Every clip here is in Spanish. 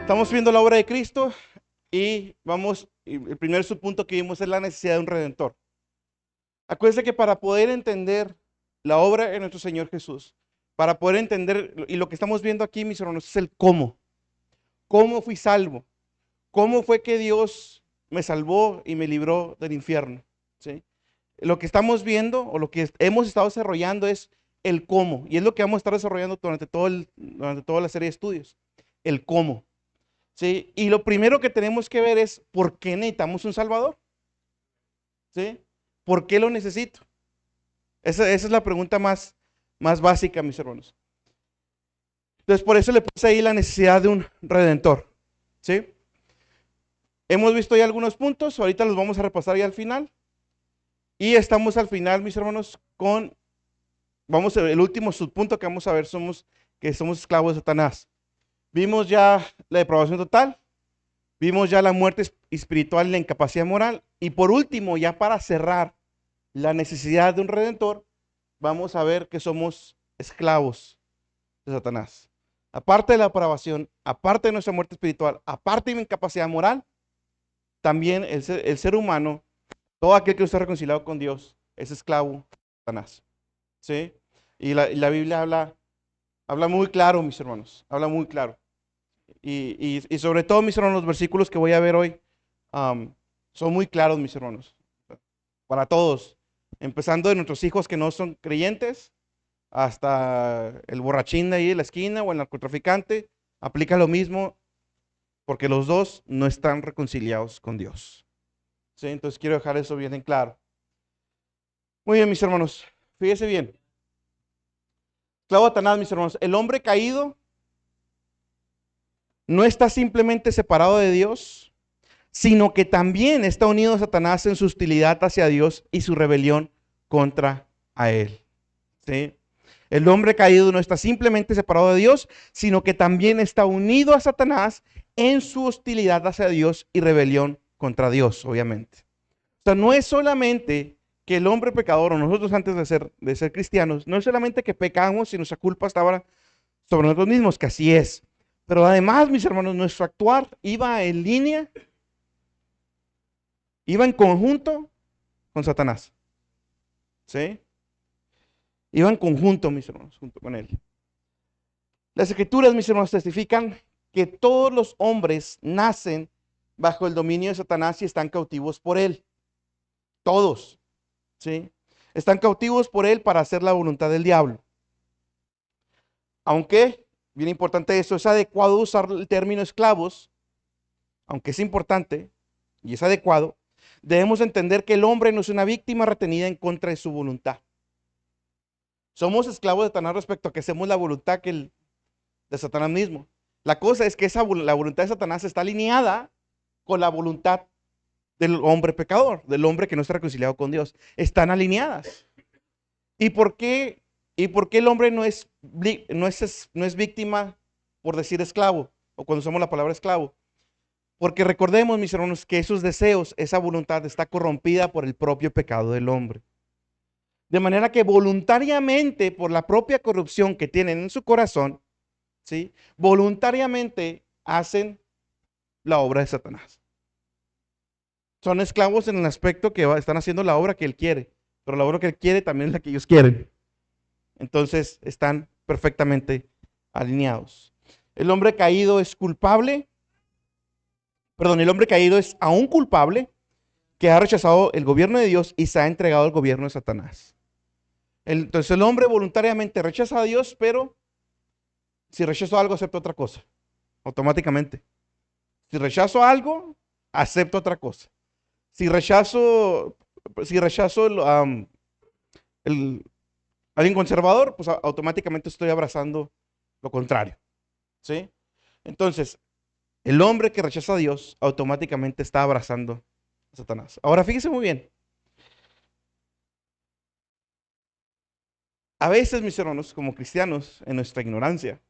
Estamos viendo la obra de Cristo y el primer subpunto que vimos es la necesidad de un redentor. Acuérdense que para poder entender la obra de nuestro Señor Jesús, para poder entender, y lo que estamos viendo aquí, mis hermanos, es el cómo. ¿Cómo fui salvo? ¿Cómo fue que Dios me salvó y me libró del infierno? ¿Sí? Lo que estamos viendo o lo que hemos estado desarrollando es el cómo, y es lo que vamos a estar desarrollando durante toda la serie de estudios, el cómo. ¿Sí? Y lo primero que tenemos que ver es por qué necesitamos un Salvador. ¿Sí? ¿Por qué lo necesito? Esa es la pregunta más básica, mis hermanos. Entonces, por eso le puse ahí la necesidad de un redentor. ¿Sí? Hemos visto ya algunos puntos, ahorita los vamos a repasar ya al final. Y estamos al final, mis hermanos, vamos a ver, el último subpunto que vamos a ver que somos esclavos de Satanás. Vimos ya la depravación total, vimos ya la muerte espiritual y la incapacidad moral. Y por último, ya para cerrar la necesidad de un redentor, vamos a ver que somos esclavos de Satanás. Aparte de la depravación, aparte de nuestra muerte espiritual, aparte de la incapacidad moral, también el ser humano, todo aquel que no está reconciliado con Dios, es esclavo de Satanás. ¿Sí? Y la Biblia habla muy claro, mis hermanos, habla muy claro. Y sobre todo, mis hermanos, los versículos que voy a ver hoy son muy claros, mis hermanos, para todos, empezando de nuestros hijos que no son creyentes, hasta el borrachín de ahí en la esquina o el narcotraficante, aplica lo mismo, porque los dos no están reconciliados con Dios. ¿Sí? Entonces quiero dejar eso bien en claro. Muy bien, mis hermanos, fíjese bien. Esclavo de Satanás, mis hermanos, el hombre caído no está simplemente separado de Dios, sino que también está unido a Satanás en su hostilidad hacia Dios y su rebelión contra a él. ¿Sí? El hombre caído no está simplemente separado de Dios, sino que también está unido a Satanás en su hostilidad hacia Dios y rebelión contra Dios, obviamente. O sea, no es solamente que el hombre pecador, o nosotros antes de ser cristianos, no es solamente que pecamos y nuestra culpa estaba sobre nosotros mismos, que así es. Pero además, mis hermanos, nuestro actuar iba en línea, iba en conjunto con Satanás. ¿Sí? Iba en conjunto, mis hermanos, junto con él. Las escrituras, mis hermanos, testifican que todos los hombres nacen bajo el dominio de Satanás y están cautivos por él. Todos. ¿Sí? Están cautivos por él para hacer la voluntad del diablo. Aunque, bien importante eso, es adecuado usar el término esclavos, aunque es importante y es adecuado, debemos entender que el hombre no es una víctima retenida en contra de su voluntad. Somos esclavos de Satanás respecto a que hacemos la voluntad de Satanás mismo. La cosa es que la voluntad de Satanás está alineada con la voluntad del hombre pecador, del hombre que no está reconciliado con Dios. Están alineadas. ¿Y por qué, el hombre no es víctima por decir esclavo o cuando usamos la palabra esclavo? Porque recordemos, mis hermanos, que esos deseos, esa voluntad está corrompida por el propio pecado del hombre. De manera que voluntariamente, por la propia corrupción que tienen en su corazón, ¿sí? Voluntariamente hacen la obra de Satanás. Son esclavos en el aspecto que están haciendo la obra que él quiere, pero la obra que él quiere también es la que ellos quieren. Entonces están perfectamente alineados. El hombre caído es culpable, el hombre caído es aún culpable que ha rechazado el gobierno de Dios y se ha entregado al gobierno de Satanás. Entonces el hombre voluntariamente rechaza a Dios, pero si rechazo algo, acepto otra cosa, automáticamente. Si rechazo algo, acepto otra cosa. Si rechazo alguien conservador, pues automáticamente estoy abrazando lo contrario. ¿Sí? Entonces, el hombre que rechaza a Dios automáticamente está abrazando a Satanás. Ahora, fíjense muy bien. A veces, mis hermanos, como cristianos, en nuestra ignorancia,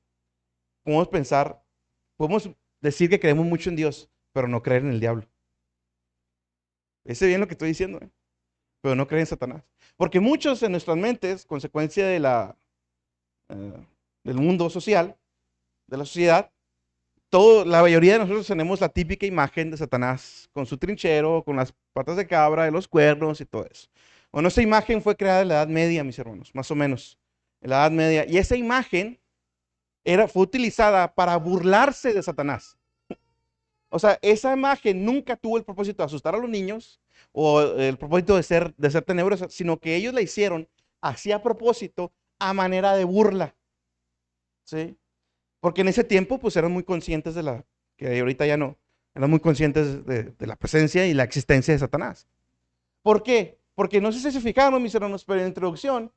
podemos decir que creemos mucho en Dios, pero no creer en el diablo. Ese bien lo que estoy diciendo, pero no creen en Satanás. Porque muchos en nuestras mentes, consecuencia del mundo social, de la sociedad, la mayoría de nosotros tenemos la típica imagen de Satanás con su trinchero, con las patas de cabra, de los cuernos y todo eso. Bueno, esa imagen fue creada en la Edad Media, mis hermanos, más o menos, en la Edad Media. Y esa imagen fue utilizada para burlarse de Satanás. O sea, esa imagen nunca tuvo el propósito de asustar a los niños o el propósito de ser tenebrosa, sino que ellos la hicieron así a propósito, a manera de burla. ¿Sí? Porque en ese tiempo, pues eran muy conscientes que ahorita ya no, eran muy conscientes de la presencia y la existencia de Satanás. ¿Por qué? Porque no sé si se fijaron, mis hermanos, pero en la introducción,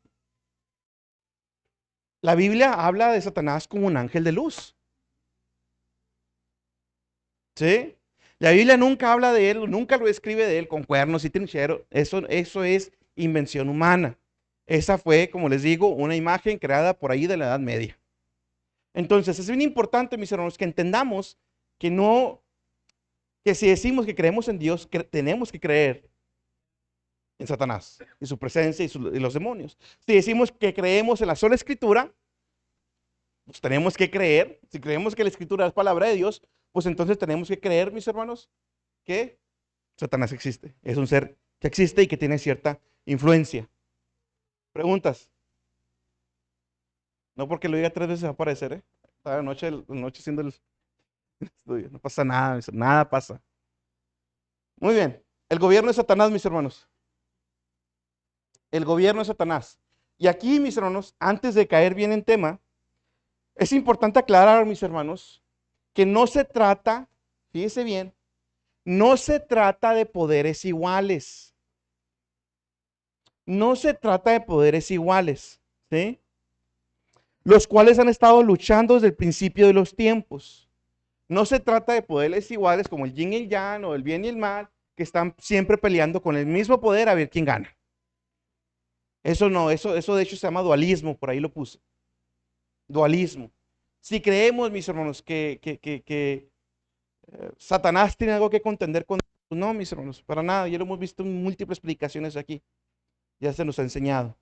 la Biblia habla de Satanás como un ángel de luz. ¿Sí? La Biblia nunca habla de él, nunca lo escribe de él con cuernos y trincheros. Eso es invención humana. Esa fue, como les digo, una imagen creada por ahí de la Edad Media. Entonces, es bien importante, mis hermanos, que entendamos que si decimos que creemos en Dios, tenemos que creer en Satanás y su presencia y los demonios. Si decimos que creemos en la sola Escritura, pues tenemos que creer. Si creemos que la Escritura es palabra de Dios, pues entonces tenemos que creer, mis hermanos, que Satanás existe. Es un ser que existe y que tiene cierta influencia. ¿Preguntas? No porque lo diga 3 veces va a aparecer, ¿eh? Estaba la noche haciendo el estudio. No pasa nada, nada pasa. Muy bien. El gobierno de Satanás, mis hermanos. El gobierno de Satanás. Y aquí, mis hermanos, antes de caer bien en tema, es importante aclarar, mis hermanos, que no se trata, fíjese bien, no se trata de poderes iguales. No se trata de poderes iguales, ¿sí? Los cuales han estado luchando desde el principio de los tiempos. No se trata de poderes iguales como el yin y el yang o el bien y el mal, que están siempre peleando con el mismo poder a ver quién gana. Eso no, eso de hecho se llama dualismo, por ahí lo puse. Dualismo. Si creemos, mis hermanos, que Satanás tiene algo que contender con Dios, pues no, mis hermanos, para nada. Ya lo hemos visto en múltiples explicaciones aquí. Ya se nos ha enseñado.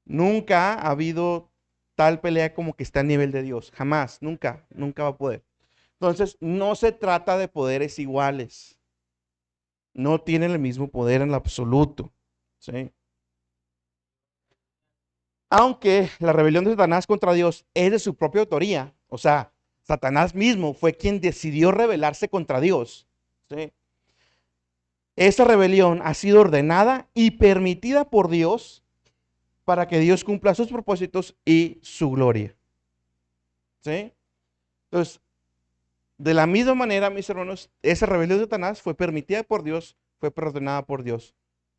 Nunca ha habido tal pelea como que está a nivel de Dios. Jamás, nunca, nunca va a poder. Entonces, no se trata de poderes iguales. No tienen el mismo poder en lo absoluto. ¿Sí? Aunque la rebelión de Satanás contra Dios es de su propia autoría, o sea, Satanás mismo fue quien decidió rebelarse contra Dios. ¿Sí? Esa rebelión ha sido ordenada y permitida por Dios para que Dios cumpla sus propósitos y su gloria. ¿Sí? Entonces, de la misma manera, mis hermanos, esa rebelión de Satanás fue permitida por Dios, fue perdonada por Dios.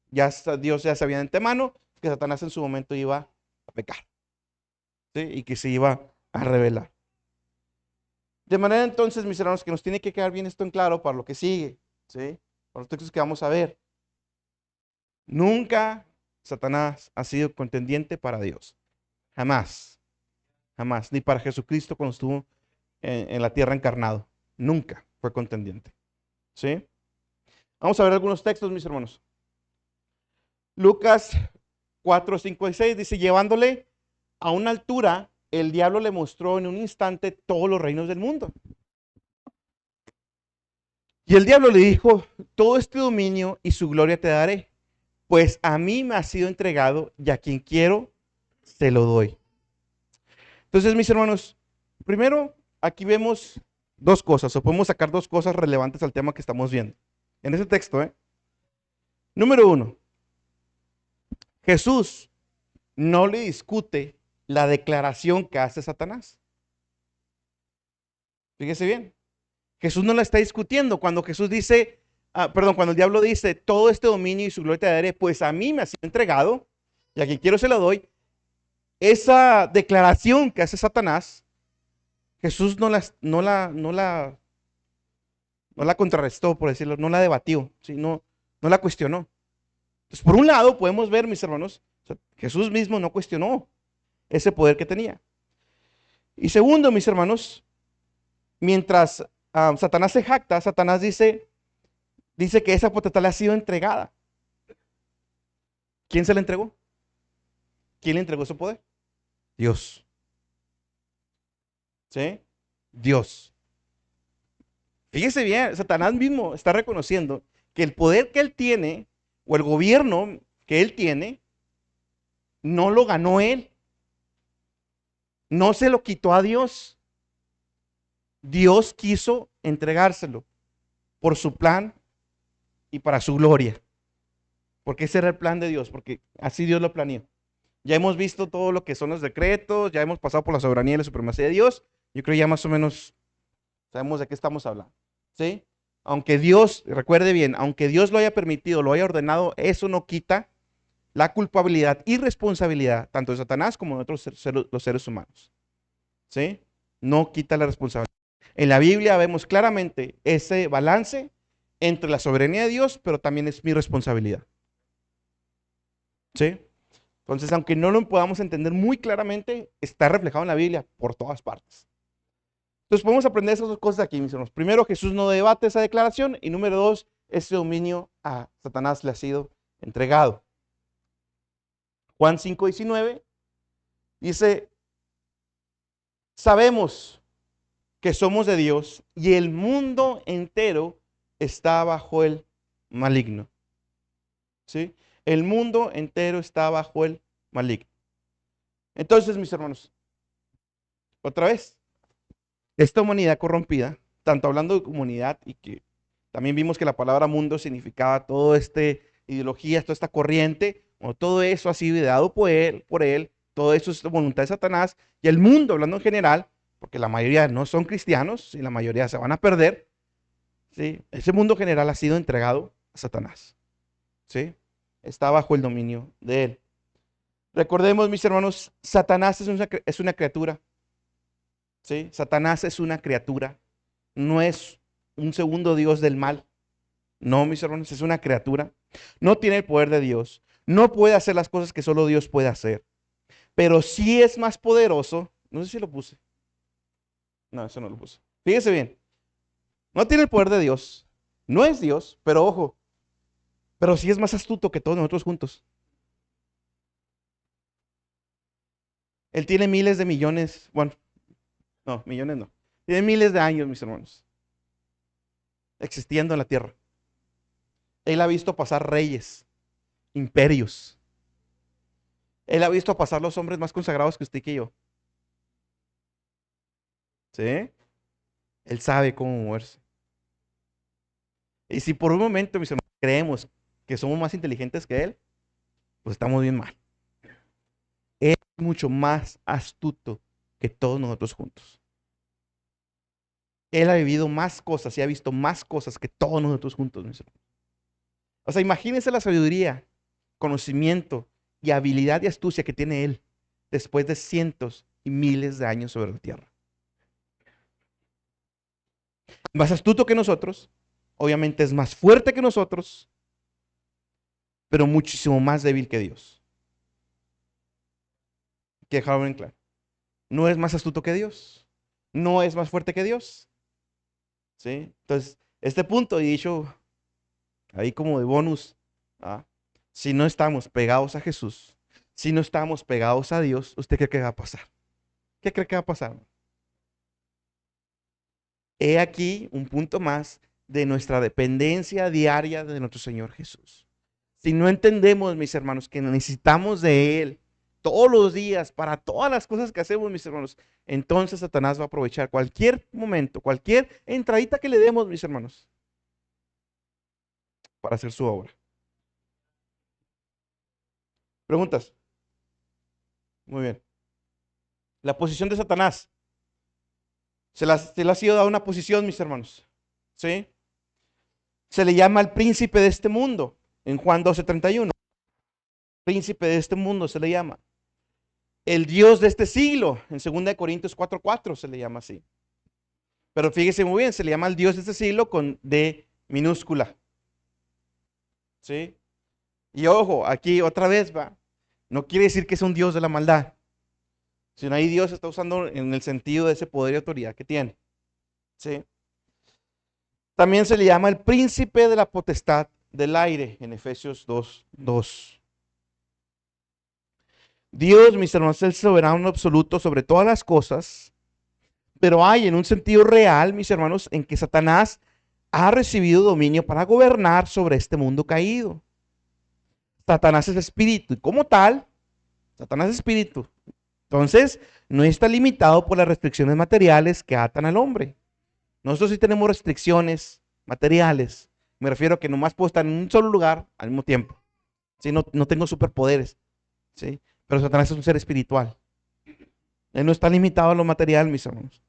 Dios ya sabía de antemano que Satanás en su momento iba a pecar, ¿sí? Y que se iba a rebelar. De manera entonces, mis hermanos, que nos tiene que quedar bien esto en claro para lo que sigue, ¿sí? Para los textos que vamos a ver. Nunca Satanás ha sido contendiente para Dios. Jamás. Jamás. Ni para Jesucristo cuando estuvo en la tierra encarnado. Nunca fue contendiente. ¿Sí? Vamos a ver algunos textos, mis hermanos. Lucas 4, 5 y 6 dice, llevándole a una altura, el diablo le mostró en un instante todos los reinos del mundo. Y el diablo le dijo, todo este dominio y su gloria te daré, pues a mí me ha sido entregado y a quien quiero se lo doy. Entonces, mis hermanos, primero aquí vemos dos cosas, o podemos sacar dos cosas relevantes al tema que estamos viendo. En ese texto, Número 1, Jesús no le discute la declaración que hace Satanás. Fíjese bien. Jesús no la está discutiendo. Cuando Jesús dice, cuando el diablo dice, todo este dominio y su gloria te daré, pues a mí me ha sido entregado y a quien quiero se lo doy. Esa declaración que hace Satanás, Jesús no la contrarrestó, por decirlo, no la debatió, ¿sí? No la cuestionó. Entonces, por un lado, podemos ver, mis hermanos, Jesús mismo no cuestionó ese poder que tenía. Y segundo, mis hermanos, mientras Satanás se jacta, Satanás dice que esa potestad le ha sido entregada. ¿Quién se la entregó? ¿Quién le entregó ese poder? Dios. ¿Sí? Dios. Fíjese bien, Satanás mismo está reconociendo que el poder que él tiene, o el gobierno que él tiene, no lo ganó él. No se lo quitó a Dios. Dios quiso entregárselo por su plan y para su gloria. Porque ese era el plan de Dios, porque así Dios lo planeó. Ya hemos visto todo lo que son los decretos, ya hemos pasado por la soberanía y la supremacía de Dios. Yo creo ya más o menos sabemos de qué estamos hablando. ¿Sí? Aunque Dios, recuerde bien, aunque Dios lo haya permitido, lo haya ordenado, eso no quita la culpabilidad y responsabilidad tanto de Satanás como de los seres humanos. ¿Sí? No quita la responsabilidad. En la Biblia vemos claramente ese balance entre la soberanía de Dios, pero también es mi responsabilidad. ¿Sí? Entonces, aunque no lo podamos entender muy claramente, está reflejado en la Biblia por todas partes. Entonces, podemos aprender esas dos cosas aquí, mis hermanos. Primero, Jesús no debate esa declaración. Y número dos, ese dominio a Satanás le ha sido entregado. Juan 5:19 dice: sabemos que somos de Dios y el mundo entero está bajo el maligno. ¿Sí? El mundo entero está bajo el maligno. Entonces, mis hermanos, otra vez, esta humanidad corrompida, tanto hablando de comunidad y que también vimos que la palabra mundo significaba toda esta ideología, toda esta corriente, o todo eso ha sido ideado por él, todo eso es voluntad de Satanás, y el mundo, hablando en general, porque la mayoría no son cristianos, y la mayoría se van a perder, ¿sí? Ese mundo general ha sido entregado a Satanás, ¿sí? Está bajo el dominio de él. Recordemos, mis hermanos, Satanás es una criatura, ¿sí? Satanás es una criatura, no es un segundo Dios del mal. No, mis hermanos, es una criatura. No tiene el poder de Dios. No puede hacer las cosas que solo Dios puede hacer. Pero sí es más poderoso. No sé si lo puse. No, eso no lo puse. Fíjese bien. No tiene el poder de Dios. No es Dios, pero ojo. Pero sí es más astuto que todos nosotros juntos. Él tiene miles de millones. Bueno, no, millones no. Tiene miles de años, mis hermanos, existiendo en la tierra. Él ha visto pasar reyes, imperios. Él ha visto pasar los hombres más consagrados que usted y que yo. ¿Sí? Él sabe cómo moverse. Y si por un momento, mis hermanos, creemos que somos más inteligentes que Él, pues estamos bien mal. Él es mucho más astuto que todos nosotros juntos. Él ha vivido más cosas y ha visto más cosas que todos nosotros juntos, mis hermanos. O sea, imagínense la sabiduría, conocimiento y habilidad y astucia que tiene Él después de cientos y miles de años sobre la tierra. Más astuto que nosotros, obviamente es más fuerte que nosotros, pero muchísimo más débil que Dios. Que dejarlo bien claro. No es más astuto que Dios, no es más fuerte que Dios. ¿Sí? Entonces, este punto, he dicho ahí como de bonus, ¿ah? Si no estamos pegados a Jesús, si no estamos pegados a Dios, ¿usted cree que va a pasar? ¿Qué cree que va a pasar? He aquí un punto más de nuestra dependencia diaria de nuestro Señor Jesús. Si no entendemos, mis hermanos, que necesitamos de Él todos los días para todas las cosas que hacemos, mis hermanos, entonces Satanás va a aprovechar cualquier momento, cualquier entradita que le demos, mis hermanos, para hacer su obra. ¿Preguntas? Muy bien. La posición de Satanás. Se le ha sido dada una posición, mis hermanos. ¿Sí? Se le llama el príncipe de este mundo en Juan 12:31. Príncipe de este mundo se le llama. El Dios de este siglo en 2 Corintios 4:4 se le llama así. Pero fíjese muy bien, se le llama el Dios de este siglo con D minúscula. ¿Sí? Y ojo, aquí otra vez va. No quiere decir que es un Dios de la maldad. Sino ahí Dios está usando en el sentido de ese poder y autoridad que tiene. ¿Sí? También se le llama el príncipe de la potestad del aire en Efesios 2:2. Dios, mis hermanos, es el soberano absoluto sobre todas las cosas, pero hay en un sentido real, mis hermanos, en que Satanás ha recibido dominio para gobernar sobre este mundo caído. Satanás es espíritu y como tal, Satanás es espíritu. Entonces, no está limitado por las restricciones materiales que atan al hombre. Nosotros sí tenemos restricciones materiales. Me refiero a que nomás puedo estar en un solo lugar al mismo tiempo. ¿Sí? No tengo superpoderes. ¿Sí? Pero Satanás es un ser espiritual. Él no está limitado a lo material, mis hermanos.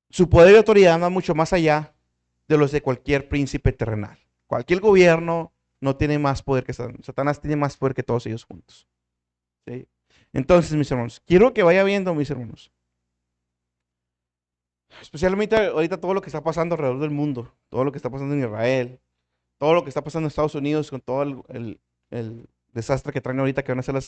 Su poder y autoridad va mucho más allá de los de cualquier príncipe terrenal. Cualquier gobierno no tiene más poder que Satanás. Satanás tiene más poder que todos ellos juntos. ¿Sí? Entonces, mis hermanos, quiero que vaya viendo, mis hermanos, especialmente ahorita todo lo que está pasando alrededor del mundo, todo lo que está pasando en Israel, todo lo que está pasando en Estados Unidos con todo el desastre que traen ahorita que van a ser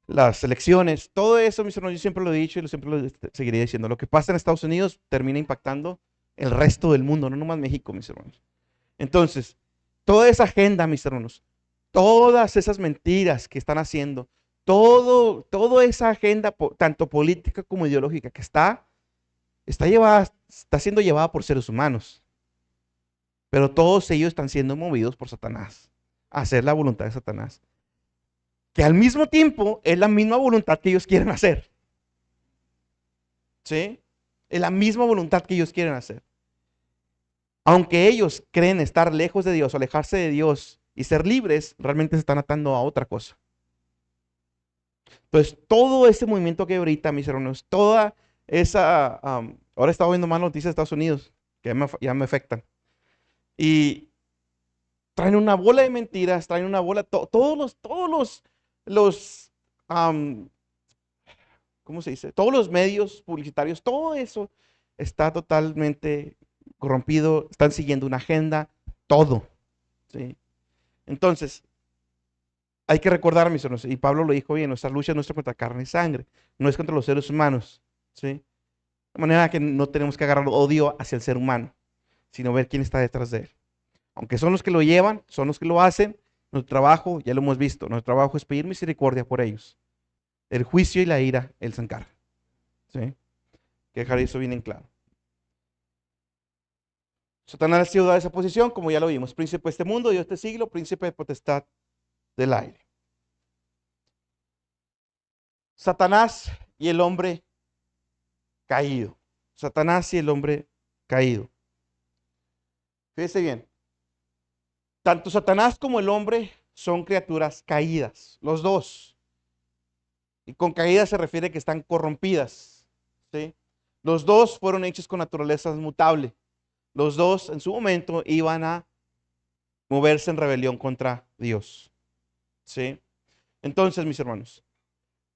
las elecciones, todo eso, mis hermanos, yo siempre lo he dicho y siempre lo seguiré diciendo. Lo que pasa en Estados Unidos termina impactando el resto del mundo, no nomás México, mis hermanos. Entonces, toda esa agenda, mis hermanos, todas esas mentiras que están haciendo, toda esa agenda, tanto política como ideológica, que está siendo llevada por seres humanos, pero todos ellos están siendo movidos por Satanás, a hacer la voluntad de Satanás, que al mismo tiempo es la misma voluntad que ellos quieren hacer. ¿Sí? Es la misma voluntad que ellos quieren hacer. Aunque ellos creen estar lejos de Dios o alejarse de Dios y ser libres, realmente se están atando a otra cosa. Entonces, todo ese movimiento que hay ahorita, mis hermanos, toda esa... ahora he estado viendo más noticias de Estados Unidos que ya me afectan. Y traen una bola de mentiras, traen una bola, los, ¿cómo se dice? Todos los medios publicitarios, todo eso está totalmente corrompido, están siguiendo una agenda, todo. ¿Sí? Entonces, hay que recordar, mis hermanos, y Pablo lo dijo bien, nuestra lucha no es contra carne y sangre, no es contra los seres humanos. ¿Sí? De manera que no tenemos que agarrar odio hacia el ser humano, sino ver quién está detrás de él. Aunque son los que lo llevan, son los que lo hacen, nuestro trabajo, ya lo hemos visto, nuestro trabajo es pedir misericordia por ellos. El juicio y la ira, Él se encarga. ¿Sí? Que dejar eso bien en claro. Satanás ha sido dado esa posición, como ya lo vimos, príncipe de este mundo, Dios de este siglo, príncipe de potestad del aire. Satanás y el hombre caído. Satanás y el hombre caído. Fíjese bien, tanto Satanás como el hombre son criaturas caídas, los dos. Y con caídas se refiere que están corrompidas. ¿Sí? Los dos fueron hechos con naturaleza mutable. Los dos en su momento iban a moverse en rebelión contra Dios. ¿Sí? Entonces, mis hermanos,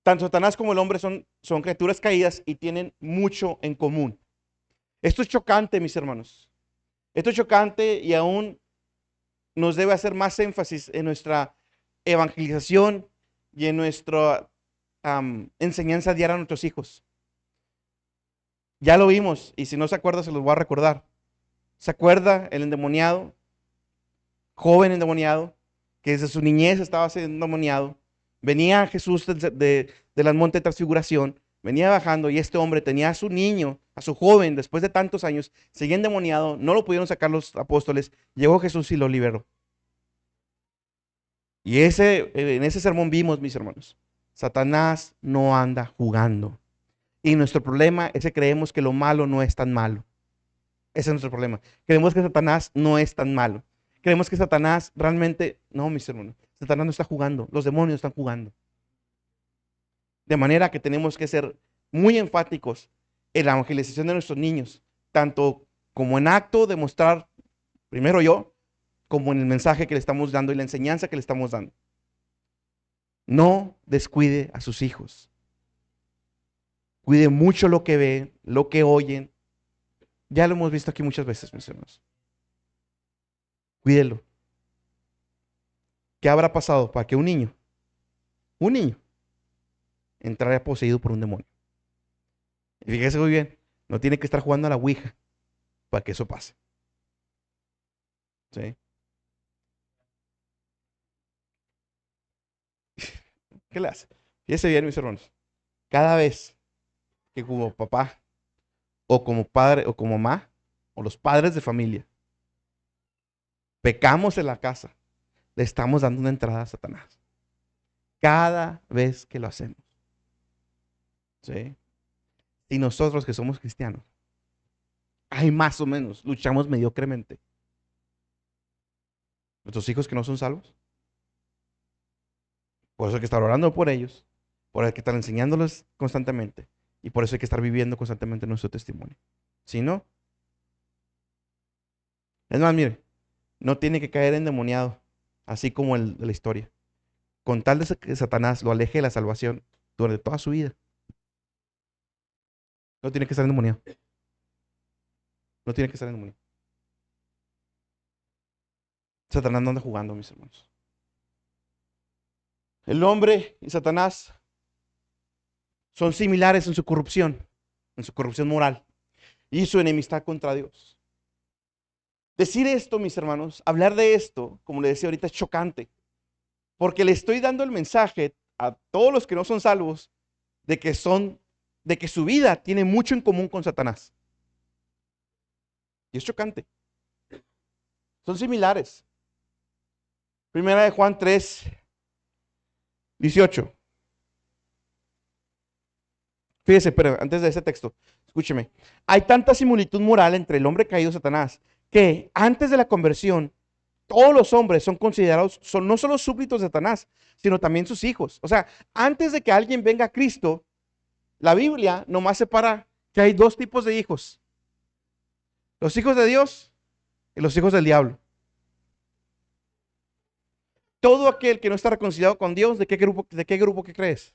tanto Satanás como el hombre son criaturas caídas y tienen mucho en común. Esto es chocante, mis hermanos. Esto es chocante y aún nos debe hacer más énfasis en nuestra evangelización y en nuestra enseñanza diaria a nuestros hijos. Ya lo vimos y si no se acuerda se los voy a recordar. ¿Se acuerda el endemoniado, joven endemoniado, que desde su niñez estaba siendo endemoniado? Venía Jesús de la monte de transfiguración, venía bajando y este hombre tenía a su niño, a su joven, después de tantos años, seguía endemoniado, no lo pudieron sacar los apóstoles, llegó Jesús y lo liberó. Y en ese sermón vimos, mis hermanos, Satanás no anda jugando. Y nuestro problema es que creemos que lo malo no es tan malo. Ese es nuestro problema. Creemos que Satanás no es tan malo. Creemos que Satanás realmente, no, mis hermanos, Satanás no está jugando, los demonios están jugando. De manera que tenemos que ser muy enfáticos en la evangelización de nuestros niños, tanto como en acto de mostrar, primero yo, como en el mensaje que le estamos dando y la enseñanza que le estamos dando. No descuide a sus hijos. Cuide mucho lo que ven, lo que oyen. Ya lo hemos visto aquí muchas veces, mis hermanos. Cuídelo. ¿Qué habrá pasado para que un niño, entrara poseído por un demonio? Y fíjese muy bien, no tiene que estar jugando a la ouija para que eso pase. ¿Sí? ¿Qué le hace? Fíjese bien, mis hermanos. Cada vez que como papá, o como padre, o como mamá, o los padres de familia, pecamos en la casa, le estamos dando una entrada a Satanás. Cada vez que lo hacemos. ¿Sí? Y nosotros que somos cristianos, hay más o menos, luchamos mediocremente. Nuestros hijos que no son salvos. Por eso hay que estar orando por ellos, por eso hay que estar enseñándoles constantemente y por eso hay que estar viviendo constantemente nuestro testimonio. Si no, es más, mire, no tiene que caer endemoniado, así como el de la historia. Con tal de que Satanás lo aleje de la salvación durante toda su vida, no tiene que estar endemoniado. No tiene que estar endemoniado. Satanás no anda jugando, mis hermanos. El hombre y Satanás son similares en su corrupción moral y su enemistad contra Dios. Decir esto, mis hermanos, hablar de esto, como le decía ahorita, es chocante, porque le estoy dando el mensaje a todos los que no son salvos de que su vida tiene mucho en común con Satanás. Y es chocante. Son similares. Primera de Juan 3, 18. Fíjese, pero antes de ese texto, escúcheme. Hay tanta similitud moral entre el hombre caído y Satanás que antes de la conversión, todos los hombres son considerados, son no solo súbditos de Satanás, sino también sus hijos. O sea, antes de que alguien venga a Cristo, la Biblia nomás separa que hay dos tipos de hijos. Los hijos de Dios y los hijos del diablo. Todo aquel que no está reconciliado con Dios, ¿de qué grupo que crees?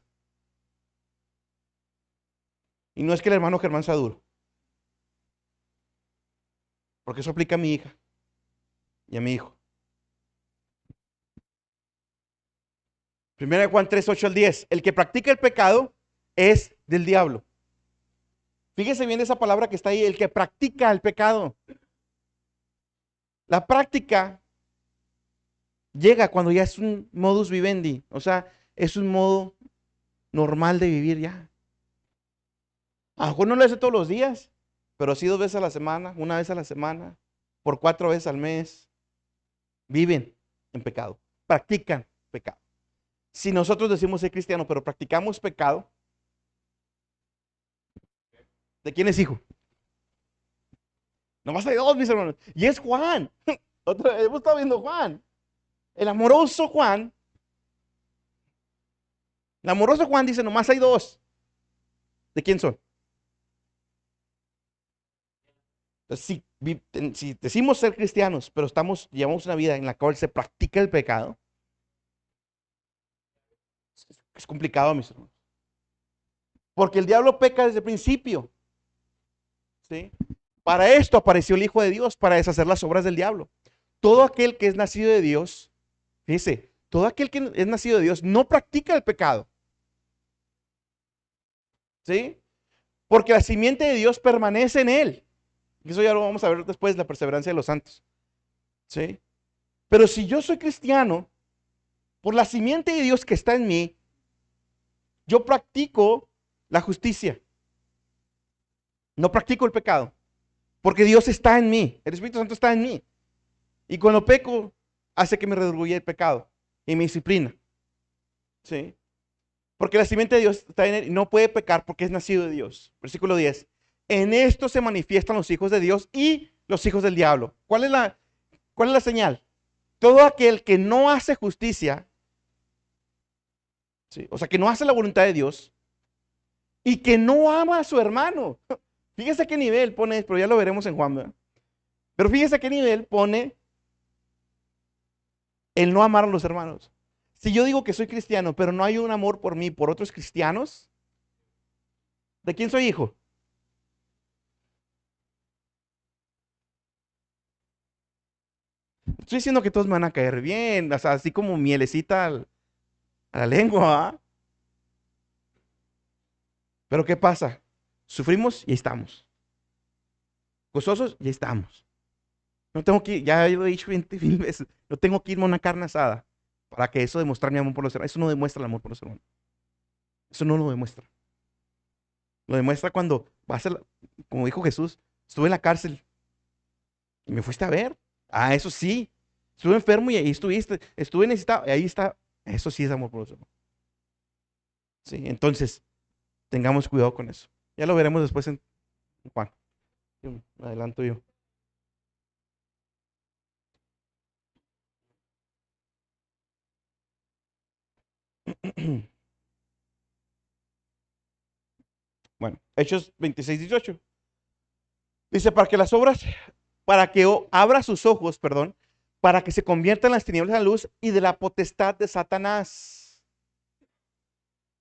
Y no es que el hermano Germán sea duro, porque eso aplica a mi hija y a mi hijo. Primera de Juan 3, 8 al 10. El que practica el pecado es del diablo. Fíjese bien esa palabra que está ahí, el que practica el pecado. La práctica llega cuando ya es un modus vivendi, o sea, es un modo normal de vivir ya. A lo mejor no lo hace todos los días, pero sí 2 veces a la semana, 1 vez a la semana, por 4 veces al mes. Viven en pecado, practican pecado. Si nosotros decimos ser cristianos, pero practicamos pecado, ¿de quién es hijo? Nomás hay 2, mis hermanos. Y es Juan. Hemos estado viendo Juan. El amoroso Juan. El amoroso Juan dice, nomás hay 2. ¿De quién son? Entonces, si decimos ser cristianos, pero llevamos una vida en la cual se practica el pecado, es complicado, mis hermanos. Porque el diablo peca desde el principio. ¿Sí? Para esto apareció el Hijo de Dios, para deshacer las obras del diablo. Todo aquel que es nacido de Dios, fíjese, todo aquel que es nacido de Dios no practica el pecado. ¿Sí? Porque la simiente de Dios permanece en él. Y eso ya lo vamos a ver después, la perseverancia de los santos. ¿Sí? Pero si yo soy cristiano, por la simiente de Dios que está en mí, yo practico la justicia. No practico el pecado. Porque Dios está en mí. El Espíritu Santo está en mí. Y cuando peco, hace que me redarguya el pecado y me disciplina. ¿Sí? Porque la simiente de Dios está en él y no puede pecar porque es nacido de Dios. Versículo 10. En esto se manifiestan los hijos de Dios y los hijos del diablo. ¿Cuál es la señal? Todo aquel que no hace justicia, ¿sí? O sea, que no hace la voluntad de Dios y que no ama a su hermano. Fíjese a qué nivel pone, pero ya lo veremos en Juan, ¿verdad? Pero fíjese a qué nivel pone el no amar a los hermanos. Si yo digo que soy cristiano, pero no hay un amor por mí, por otros cristianos, ¿de quién soy hijo? Estoy diciendo que todos me van a caer bien, o sea, así como mielecita a la lengua, ¿ah? Pero ¿qué pasa? Sufrimos y ahí estamos. Gozosos y ahí estamos. No tengo que ir, ya lo he dicho 20,000 veces, no tengo que irme a una carne asada para que eso demostrar mi amor por los hermanos. Eso no demuestra el amor por los hermanos. Eso no lo demuestra. Lo demuestra cuando va a ser, como dijo Jesús, estuve en la cárcel Y me fuiste a ver. Ah, eso sí. Estuve enfermo y ahí estuviste. Estuve necesitado. Y ahí está. Eso sí es amor por los demás. Sí, entonces, tengamos cuidado con eso. Ya lo veremos después en Juan. Me adelanto yo. Bueno, Hechos 26:18. Dice, para que abra sus ojos, perdón, para que se conviertan las tinieblas en la luz y de la potestad de Satanás.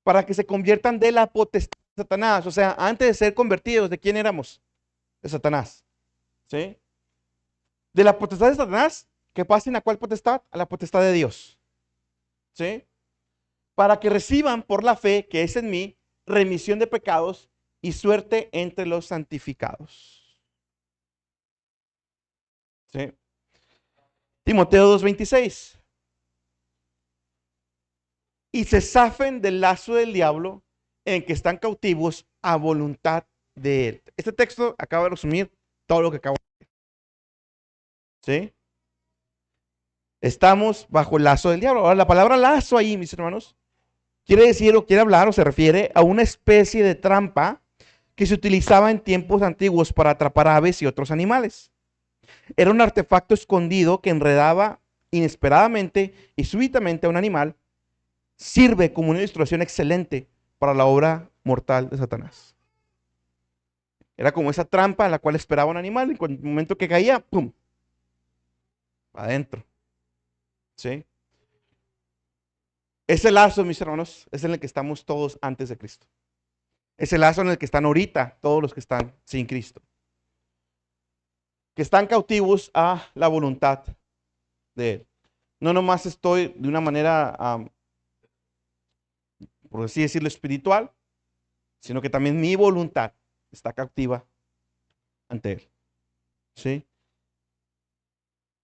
Para que se conviertan de la potestad de Satanás. O sea, antes de ser convertidos, ¿de quién éramos? De Satanás. ¿Sí? De la potestad de Satanás, que pasen a cuál potestad? A la potestad de Dios. ¿Sí? Para que reciban por la fe que es en mí remisión de pecados y suerte entre los santificados. ¿Sí? Timoteo 2:26. Y se zafen del lazo del diablo en que están cautivos a voluntad de él. Este texto acaba de resumir todo lo que acabo de decir. ¿Sí? Estamos bajo el lazo del diablo. Ahora, la palabra lazo ahí, mis hermanos, quiere decir o quiere hablar o se refiere a una especie de trampa que se utilizaba en tiempos antiguos para atrapar aves y otros animales. Era un artefacto escondido que enredaba inesperadamente y súbitamente a un animal. Sirve como una ilustración excelente para la obra mortal de Satanás. Era como esa trampa en la cual esperaba un animal y en el momento que caía, ¡pum! Adentro. ¿Sí? Ese lazo, mis hermanos, es en el que estamos todos antes de Cristo. Es el lazo en el que están ahorita todos los que están sin Cristo. Que están cautivos a la voluntad de Él. No nomás estoy de una manera, por así decirlo, espiritual, sino que también mi voluntad está cautiva ante Él. ¿Sí?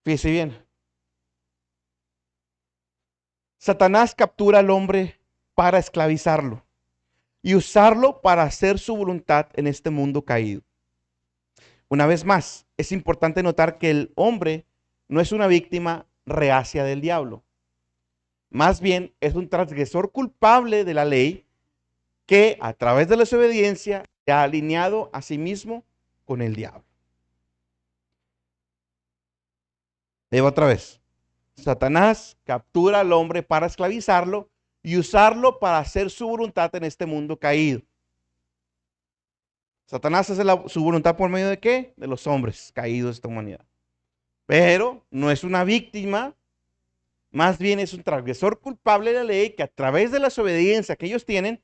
Fíjese bien. Satanás captura al hombre para esclavizarlo y usarlo para hacer su voluntad en este mundo caído. Una vez más, es importante notar que el hombre no es una víctima reacia del diablo. Más bien es un transgresor culpable de la ley que a través de la desobediencia se ha alineado a sí mismo con el diablo. Digo otra vez. Satanás captura al hombre para esclavizarlo y usarlo para hacer su voluntad en este mundo caído. Satanás hace su voluntad por medio de qué? De los hombres caídos de esta humanidad. Pero no es una víctima, más bien es un transgresor culpable de la ley que a través de la desobediencia que ellos tienen,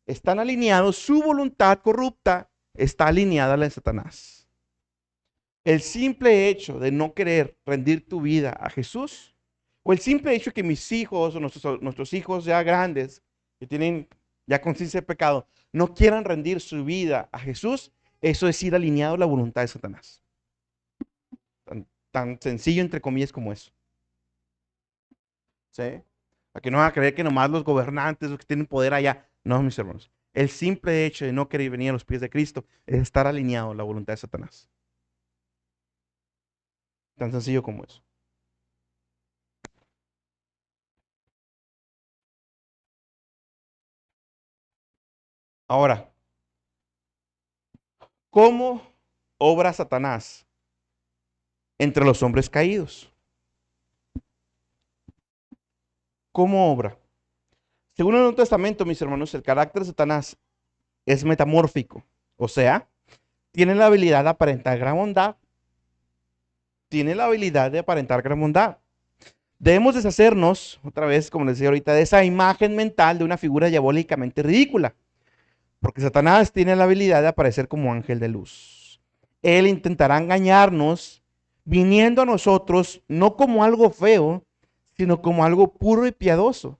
están alineados, su voluntad corrupta está alineada a la de Satanás. El simple hecho de no querer rendir tu vida a Jesús, o el simple hecho de que mis hijos o nuestros hijos ya grandes, que tienen ya conciencia de pecado, no quieran rendir su vida a Jesús, eso es ir alineado a la voluntad de Satanás. Tan sencillo entre comillas como eso. ¿Sí? Para que no van a creer que nomás los gobernantes, los que tienen poder allá. No, mis hermanos. El simple hecho de no querer venir a los pies de Cristo es estar alineado a la voluntad de Satanás. Tan sencillo como eso. Ahora, ¿cómo obra Satanás entre los hombres caídos? ¿Cómo obra? Según el Nuevo Testamento, mis hermanos, el carácter de Satanás es metamórfico. O sea, tiene la habilidad de aparentar gran bondad. Tiene la habilidad de aparentar gran bondad. Debemos deshacernos, otra vez, como les decía ahorita, de esa imagen mental de una figura diabólicamente ridícula. Porque Satanás tiene la habilidad de aparecer como ángel de luz. Él intentará engañarnos, viniendo a nosotros no como algo feo, sino como algo puro y piadoso.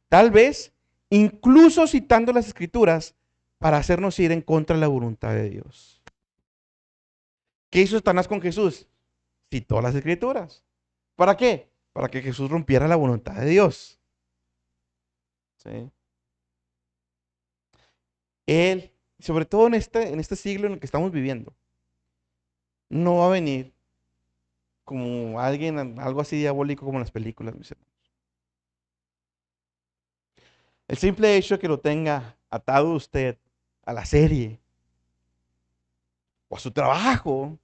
Tal vez incluso citando las escrituras para hacernos ir en contra de la voluntad de Dios. ¿Qué hizo Satanás con Jesús? Citó las escrituras. ¿Para qué? Para que Jesús rompiera la voluntad de Dios. ¿Sí? Él, sobre todo en este siglo en el que estamos viviendo, no va a venir como alguien, algo así diabólico como en las películas, mis hermanos. El simple hecho de que lo tenga atado usted a la serie o a su trabajo,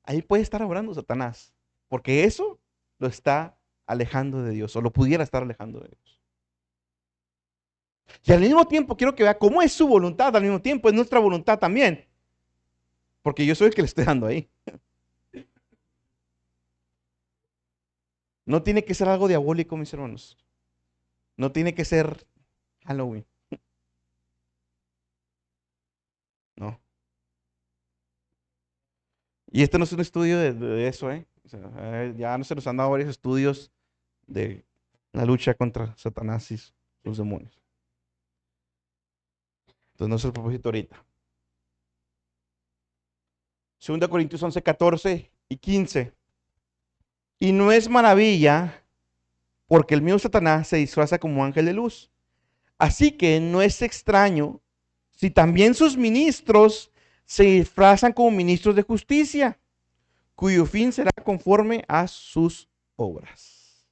ahí puede estar obrando Satanás, porque eso lo está alejando de Dios, o lo pudiera estar alejando de Dios. Y al mismo tiempo quiero que vea cómo es su voluntad, al mismo tiempo es nuestra voluntad también, porque yo soy el que le estoy dando ahí. No tiene que ser algo diabólico, mis hermanos. No tiene que ser Halloween. No. Y este no es un estudio de eso, ¿eh? O sea, ya no se nos han dado varios estudios de la lucha contra Satanás y sus demonios. Entonces no es el propósito ahorita. 2 Corintios 11, 14 y 15. Y no es maravilla porque el mismo Satanás se disfraza como ángel de luz. Así que no es extraño si también sus ministros se disfrazan como ministros de justicia, cuyo fin será conforme a sus obras.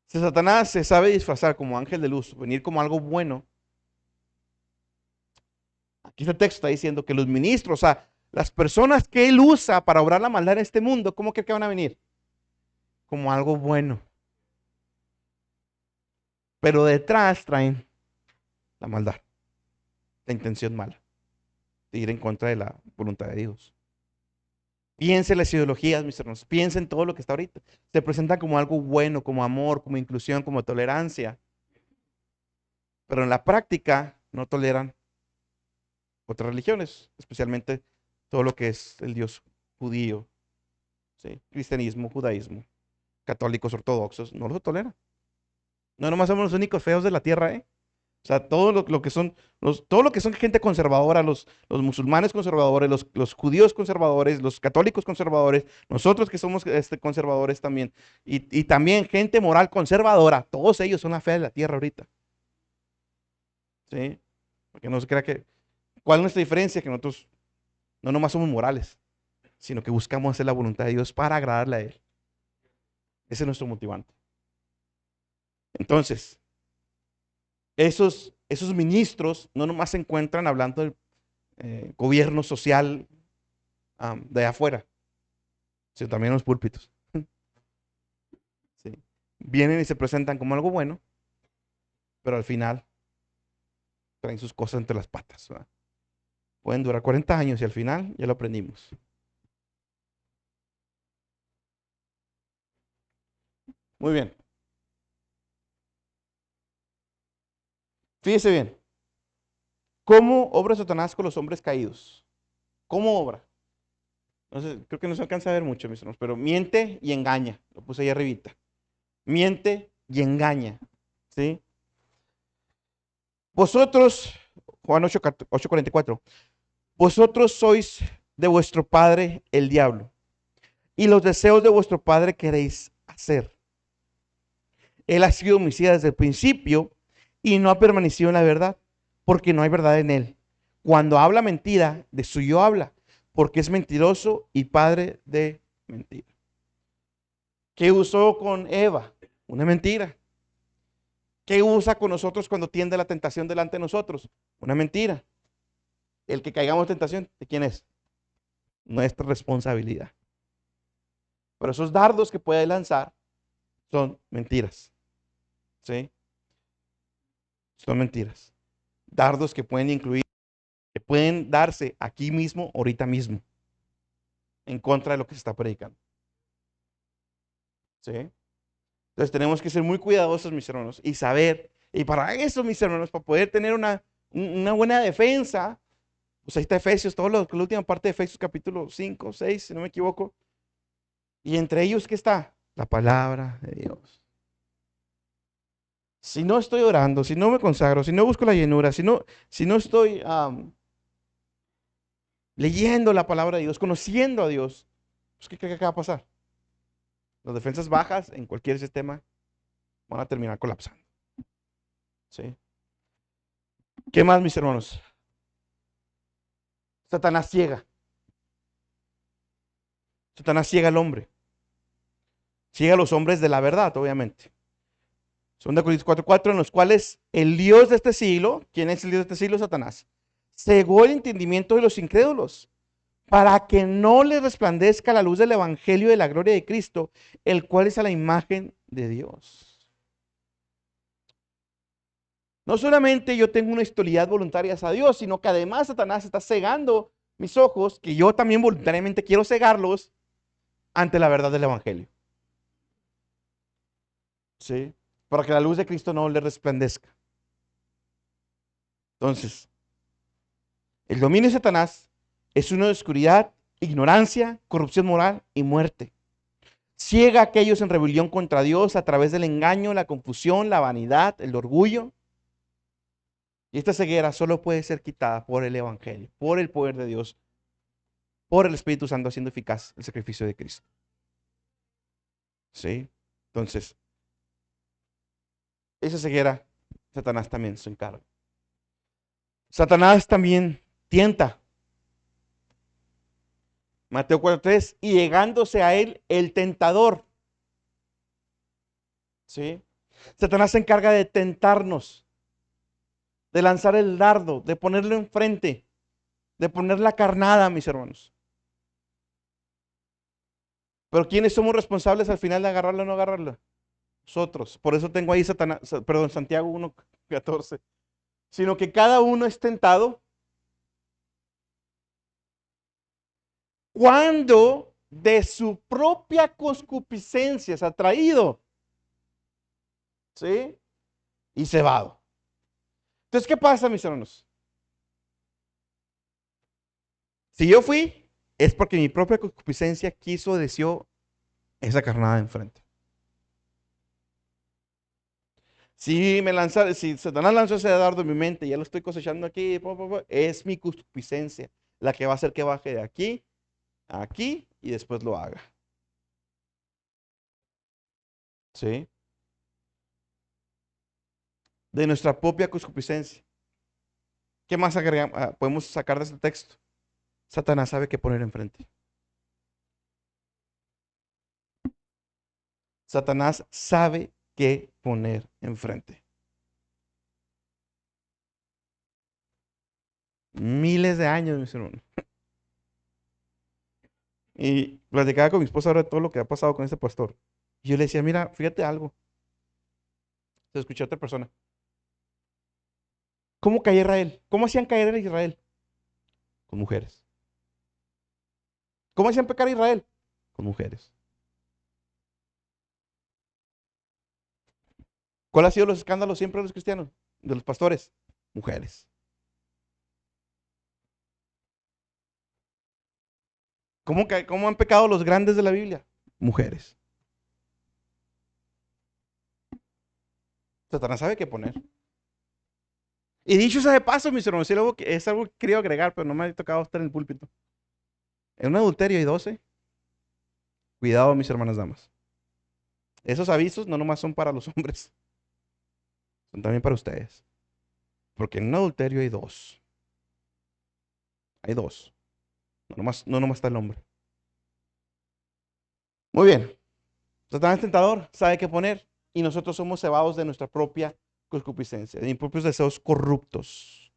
Si Satanás se sabe disfrazar como ángel de luz, venir como algo bueno, aquí el texto está diciendo que los ministros, o sea, las personas que él usa para obrar la maldad en este mundo, ¿cómo cree que van a venir? Como algo bueno. Pero detrás traen la maldad, la intención mala, de ir en contra de la voluntad de Dios. Piense en las ideologías, mis hermanos, piense en todo lo que está ahorita. Se presenta como algo bueno, como amor, como inclusión, como tolerancia, pero en la práctica no toleran otras religiones, especialmente todo lo que es el Dios judío, ¿sí? Cristianismo, judaísmo, católicos ortodoxos, no lo toleran. No nomás somos los únicos feos de la tierra, ¿eh? O sea, todo lo que son, todo lo que son gente conservadora, los musulmanes conservadores, los judíos conservadores, los católicos conservadores, nosotros que somos conservadores también, y también gente moral conservadora, todos ellos son la fe de la tierra ahorita. ¿Sí? Porque no se crea que, ¿cuál es nuestra diferencia? Que nosotros no nomás somos morales, sino que buscamos hacer la voluntad de Dios para agradarle a Él. Ese es nuestro motivante. Entonces, esos ministros no nomás se encuentran hablando del gobierno social de afuera, sino también en los púlpitos. ¿Sí? Vienen y se presentan como algo bueno, pero al final traen sus cosas entre las patas, ¿verdad? Pueden durar 40 años y al final ya lo aprendimos. Muy bien. Fíjese bien. ¿Cómo obra Satanás con los hombres caídos? ¿Cómo obra? No sé, creo que no se alcanza a ver mucho, mis hermanos, pero miente y engaña. Lo puse ahí arribita. Miente y engaña. ¿Sí? Vosotros, Juan 8:44, vosotros sois de vuestro padre el diablo, y los deseos de vuestro padre queréis hacer. Él ha sido homicida desde el principio y no ha permanecido en la verdad, porque no hay verdad en él. Cuando habla mentira, de suyo habla, porque es mentiroso y padre de mentira. ¿Qué usó con Eva? Una mentira. ¿Qué usa con nosotros cuando tiende la tentación delante de nosotros? Una mentira. El que caigamos en tentación, ¿de quién es? Nuestra responsabilidad. Pero esos dardos que puede lanzar son mentiras. ¿Sí? Son mentiras. Dardos que pueden incluir, que pueden darse aquí mismo, ahorita mismo, en contra de lo que se está predicando. ¿Sí? Entonces tenemos que ser muy cuidadosos, mis hermanos, y saber, y para eso, mis hermanos, para poder tener una buena defensa, pues ahí está Efesios, la última parte de Efesios capítulo 5, 6, si no me equivoco, y entre ellos, ¿qué está? La palabra de Dios. Si no estoy orando, si no me consagro, si no busco la llenura, si no estoy leyendo la palabra de Dios, conociendo a Dios, pues ¿qué va a pasar? Las defensas bajas en cualquier sistema van a terminar colapsando. ¿Sí? ¿Qué más, mis hermanos? Satanás ciega. Satanás ciega al hombre. Ciega a los hombres de la verdad, obviamente. 2 Corintios 4:4, en los cuales el Dios de este siglo, ¿quién es el Dios de este siglo? Satanás. Cegó el entendimiento de los incrédulos, para que no les resplandezca la luz del evangelio de la gloria de Cristo, el cual es a la imagen de Dios. No solamente yo tengo una hostilidad voluntaria hacia Dios, sino que además Satanás está cegando mis ojos, que yo también voluntariamente quiero cegarlos ante la verdad del evangelio. ¿Sí? Para que la luz de Cristo no le resplandezca. Entonces, el dominio de Satanás es uno de oscuridad, ignorancia, corrupción moral y muerte. Ciega a aquellos en rebelión contra Dios a través del engaño, la confusión, la vanidad, el orgullo. Y esta ceguera solo puede ser quitada por el evangelio, por el poder de Dios, por el Espíritu Santo haciendo eficaz el sacrificio de Cristo. ¿Sí? Entonces, esa ceguera, Satanás también se encarga. Satanás también tienta. Mateo 4:3, y llegándose a él el tentador. ¿Sí? Satanás se encarga de tentarnos, de lanzar el dardo, de ponerlo enfrente, de poner la carnada, mis hermanos. Pero ¿quiénes somos responsables al final de agarrarla o no agarrarla? Nosotros. Por eso tengo ahí Santiago 1:14. Sino que cada uno es tentado cuando de su propia concupiscencia es atraído, ¿sí? Y cebado. Entonces, ¿qué pasa, mis hermanos? Si yo fui, es porque mi propia concupiscencia quiso, deseó esa carnada enfrente. Si Satanás lanzó ese dardo en mi mente, ya lo estoy cosechando aquí, es mi concupiscencia la que va a hacer que baje de aquí a aquí y después lo haga. ¿Sí? De nuestra propia concupiscencia. ¿Qué más podemos sacar de este texto? Satanás sabe qué poner enfrente. Satanás sabe qué poner enfrente. Miles de años, mis hermanos. Y platicaba con mi esposa ahora de todo lo que ha pasado con este pastor. Y yo le decía, mira, fíjate algo. Se escuchó a otra persona. ¿Cómo caía Israel? ¿Cómo hacían caer a Israel? Con mujeres. ¿Cómo hacían pecar a Israel? Con mujeres. ¿Cuál ha sido los escándalos siempre de los cristianos? De los pastores. Mujeres. ¿Cómo han pecado los grandes de la Biblia? Mujeres. Satanás sabe qué poner. Y dicho sea de paso, mis hermanos, es algo que quería agregar, pero no me ha tocado estar en el púlpito. En un adulterio hay 12. Cuidado, mis hermanas damas. Esos avisos no nomás son para los hombres, son también para ustedes. Porque en un adulterio hay 2. Hay 2. No nomás está el hombre. Muy bien. Satanás tentador sabe qué poner y nosotros somos cebados de nuestra propia concupiscencia, de mis propios deseos corruptos.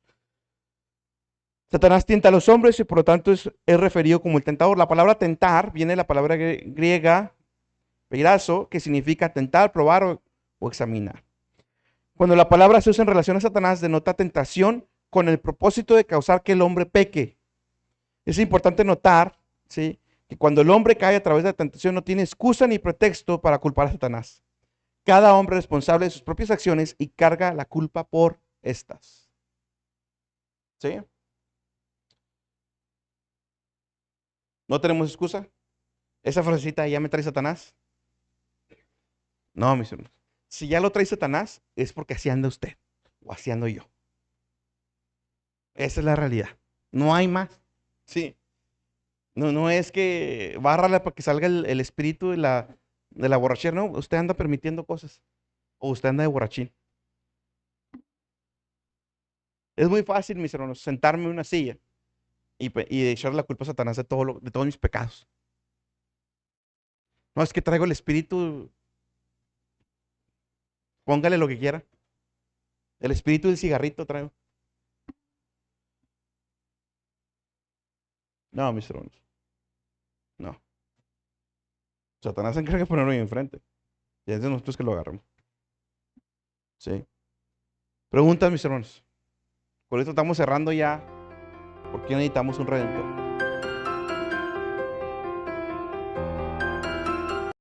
Satanás tienta a los hombres y por lo tanto es referido como el tentador. La palabra tentar viene de la palabra griega peirazo, que significa tentar, probar o examinar. Cuando la palabra se usa en relación a Satanás, denota tentación con el propósito de causar que el hombre peque. Es importante notar, ¿sí?, que cuando el hombre cae a través de la tentación no tiene excusa ni pretexto para culpar a Satanás. Cada hombre es responsable de sus propias acciones y carga la culpa por estas. ¿Sí? ¿No tenemos excusa? ¿Esa frasecita ya me trae Satanás? No, mis hermanos. Si ya lo trae Satanás, es porque así anda usted o así ando yo. Esa es la realidad. No hay más. Sí. No es que bárrala para que salga el espíritu de la borrachera. No, usted anda permitiendo cosas. O usted anda de borrachín. Es muy fácil, mis hermanos, sentarme en una silla y echarle la culpa a Satanás de todos mis pecados. No, es que traigo el espíritu. Póngale lo que quiera. El espíritu del cigarrito traigo. No, mis hermanos. No. Satanás se encarga de ponerlo ahí enfrente. Y es de nosotros que lo agarramos. Sí. Preguntas, mis hermanos. Por eso estamos cerrando ya. ¿Por qué necesitamos un redentor?